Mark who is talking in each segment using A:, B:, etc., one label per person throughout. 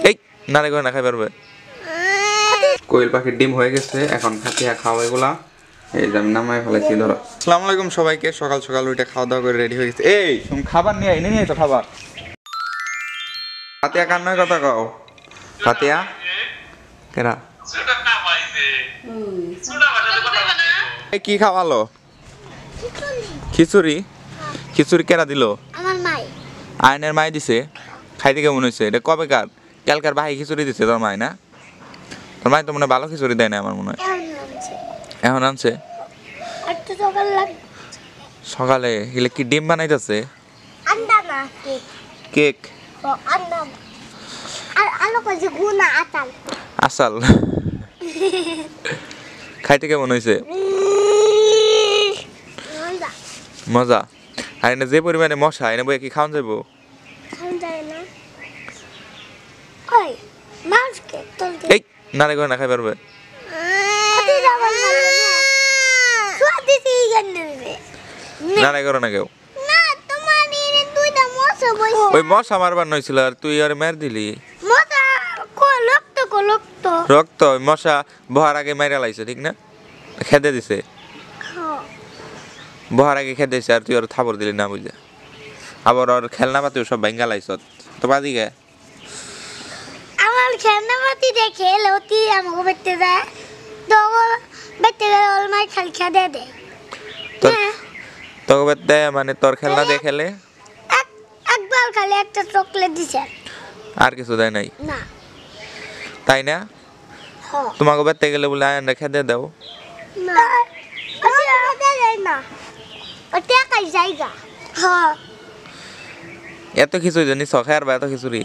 A: এই নারে করে না খাই পারবে। কোয়েল পাখির ডিম হয়ে গেছে, এখন ফাতিয়া খাওয়া এগুলা। এই যে আমি নামাই ফেলেছি ধরো। আসসালামু আলাইকুম সবাইকে, সকাল সকাল উঠে খাওয়া দাওয়া করে রেডি হয়ে গেছে। এই তুমি খাবার নিয়ে এনে নিয়েছো খাবার? ফাতিয়া কান্নার কথা কও। ফাতিয়া কেরা কি খাওয়ালো? খিচুড়ি। খিচুড়ি কেরা দিল?
B: আমার মাই।
A: আয়নের মাই দিছে। খাইতে কেমন হয়েছে? এটা কবে কার? কালকার ভাই খিচুড়ি দিছে তোর মাই না? তোর মাই তো মনে হয় ভালো খিচুড়ি দেয় না আমার মনে হয়। এখন আনছে সকালে। এগুলো কি ডিম বানাইতেছে? কেক। আসাল। খাইতে কেমন হয়েছে? মজা। আর এনে যে পরিমাণে মশা, এনে বই কি খাওয়ান যাবো? এই নারে করে না খাই পারবে। নারে করো না কেউ। ওই মশা মারবার নইছিল আর তুই আর মের দিলি। রক্ত ওই মশা বহার আগে মেরে লাইছে ঠিক না? খেদে দিছে। বহার আগে খেদে দিছে আর তুই আর থাবর দিলি না বুঝলে। আবার ওর খেলনা পাতি সব ভাঙ্গা লাইছ তো বাদি গে।
B: আমার খেলনা পাতি দেখে লতি আমাকে বেটে দেয় তো বেটে গেলে ওর মাই খেল খেদে দেয়।
A: তোকে বেটে মানে তোর খেলনা দিয়ে খেলে?
B: একবার খালি একটা চকলেট দিছে,
A: আর কিছু দেয় নাই
B: না।
A: তাই না? তোমাকে বেটে গেলে বলে আয়নটা খেদে দাও
B: না, ওটা দেয় না, ওটা কাই জায়গা। হ্যাঁ
A: এত খিচুড়ি জানি শখে আর এত খিচুড়ি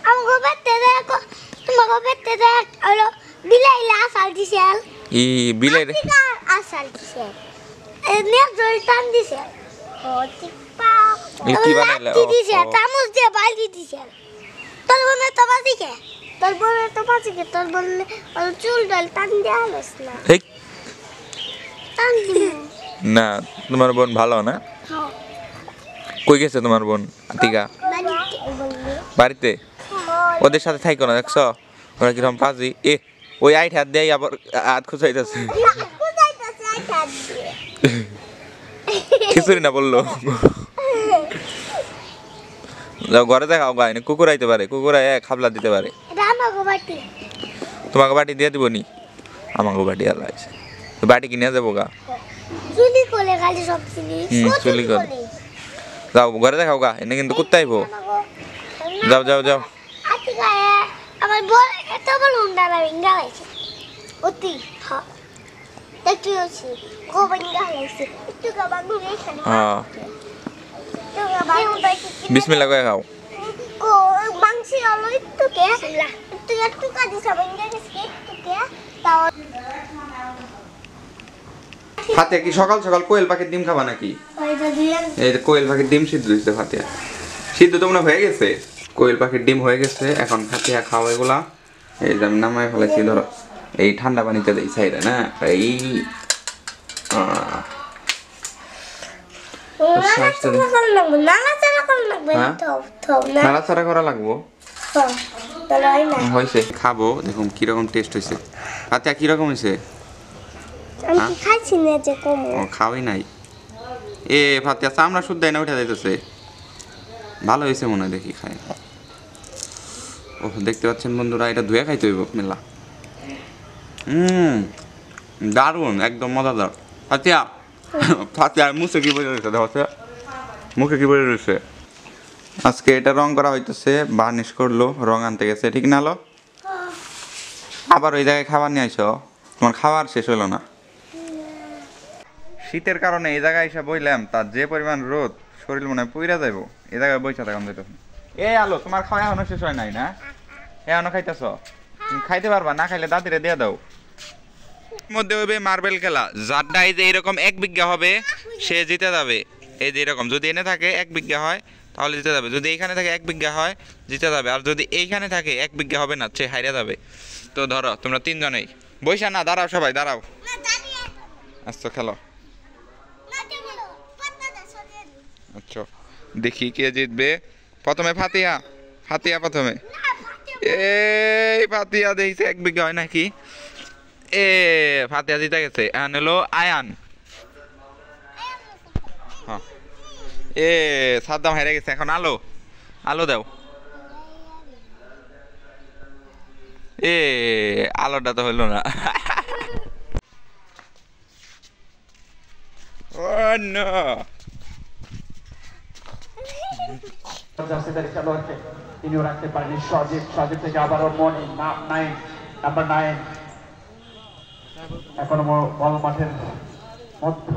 B: আমাকে বেটে দেয়, তোমাকে বেটে দেয় হলো বিলাইলা আসাল দিছে।
A: ই বিলাই
B: আসাল দিছে নে জলটান দিছে। ও টিপা
A: কি বানাইলা?
B: কি দিছে? চামচ দিয়ে বালি দিছে। তোর বনে তো বাজিকে, তোর বনে তো বাজিকে, তোর বনে চুল ডাল টান দেয়া হলস না।
A: ঠিক
B: টান দিম
A: না। তোমার বোন ভালো না? কই গেছে তোমার বোন আতিকা? বাড়িতে। ওদের সাথে থাইকো না, দেখছো ওরা কিরকম পাজি। এ ওই আইট হাত দিয়ে আবার হাত খুঁচাইতেছে। খিচুড়ি না বললো। যাও ঘরে দেখাও গায়ে কুকুর আইতে পারে, কুকুর আয় খাবলা দিতে পারে। তোমাকে বাটি দিয়ে দিব নি? আমাকে বাটি আলা আছে, বাটি কিনে যাবো গা।
B: চুলি কোলে খালি সব জিনিস
A: চুলি করে যাও ঘরে দেখাও গা, এনে কিন্তু কুত্তা আইবো। যাও যাও যাও।
B: আতিকা আমার বল এত বল হুন্ডা না ভিঙ্গা হইছে অতি। হ্যাঁ দেখি হইছে গো ভিঙ্গা হইছে একটু গাবান গুলো এখানে।
A: হ্যাঁ বিসমিল্লাহ কয়ে খাও।
B: কো মাংস আলো একটু কে একটু একটু কাদি সাবঙ্গে গেছে একটু কে তাও।
A: ফাতিয়া কি সকাল সকাল কোয়েল পাখির ডিম খাবা নাকি?
B: ওইটা দিয়ে
A: এই যে কোয়েল পাখির ডিম সিদ্ধ দিচ্ছে ফাতিয়া। সিদ্ধ তো মনে হয়ে গেছে। কোয়েল পাখির ডিম হয়ে গেছে, এখন ফাতিয়া খাওয়া এগুলা। এই যে আমি নামাই ফেলেছি ধরো। এই ঠান্ডা পানিতে দেই সাইডে না। এই নাড়াচাড়া করা লাগবো। হয়েছে খাবো, দেখুন কিরকম টেস্ট হয়েছে। ফাতিয়া কিরকম হয়েছে?
B: আমি খাইছি না যে কম
A: ও খাওয়াই নাই। এ ফাতিয়া চামড়া শুদ্ধ না উঠে যাইতেছে। ভালো হয়েছে মনে হয়, দেখি খাই। ও দেখতে পাচ্ছেন বন্ধুরা, এটা ধুয়ে খাইতে হইব মেলা। দারুণ, একদম মজাদার। ফাতিয়া ফাতিয়া মুখে কি বলে রয়েছে দেখো, মুখে কি বলে রয়েছে। আজকে এটা রং করা হইতেছে, বার্নিশ করলো, রং আনতে গেছে ঠিক না? হলো আবার ওই জায়গায় খাবার নিয়ে আইসো, তোমার খাবার শেষ হলো না। শীতের কারণে এই জায়গায় এসে বইলাম, তার যে পরিমাণ রোদ, শরীর মনে হয় পুইরা যাইব। এই জায়গায় বইসা থাকাম যেতেছে। এই আলো তোমার খাওয়া এখনো শেষ হয় নাই না? এখনো খাইতেছ? তুমি খাইতে পারবা না? খাইলে দাদিরে দিয়ে দাও। মধ্যে হবে মার্বেল খেলা, যারটা এই যে এরকম 1 বিঘা হবে সে জিতে যাবে। এই যে এরকম যদি এনে থাকে 1 বিঘা হয় তাহলে জিতে যাবে, যদি এইখানে থাকে 1 বিঘা হয় জিতে যাবে, আর যদি এইখানে থাকে 1 বিঘা হবে না সে হাইরা যাবে। তো ধরো তোমরা 3 জনেই বইসা না, দাঁড়াও সবাই দাঁড়াও। আচ্ছা খেলো। আচ্ছা দেখি কে জিতবে। প্রথমে ফাতিয়া। ফাতিয়া প্রথমে এই ফাতিয়া দেখছে 1 বিঘা হয় নাকি এ ফাতিয়া জিতে গেছে এখন হলো আয়ান হ্যাঁ এ সাদ্দাম হেরে গেছে এখন আলো আলো দাও এ আলোটা তো হইলো না ও নো
C: খেলোয়াড়কে তিনিও রাখতে পারেনি সজীব থেকে আবারও মনি নাম্বার 9 এখনো বল মাঠের মধ্য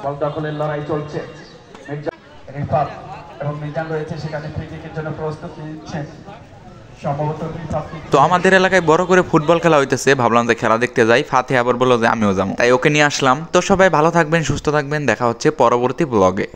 C: বল দখলের লড়াই চলছে রিফাত এবং মিজান রয়েছে সেখানে ফ্রি কিকের জন্য প্রস্তুতি নিচ্ছেন সম্ভবত রিফাত
A: তো আমাদের এলাকায় বড় করে ফুটবল খেলা হইতেছে ভাবলাম যে খেলা দেখতে যাই ফাতে আবার বললো যে আমিও যাবো তাই ওকে নিয়ে আসলাম তো সবাই ভালো থাকবেন সুস্থ থাকবেন দেখা হচ্ছে পরবর্তী ব্লগে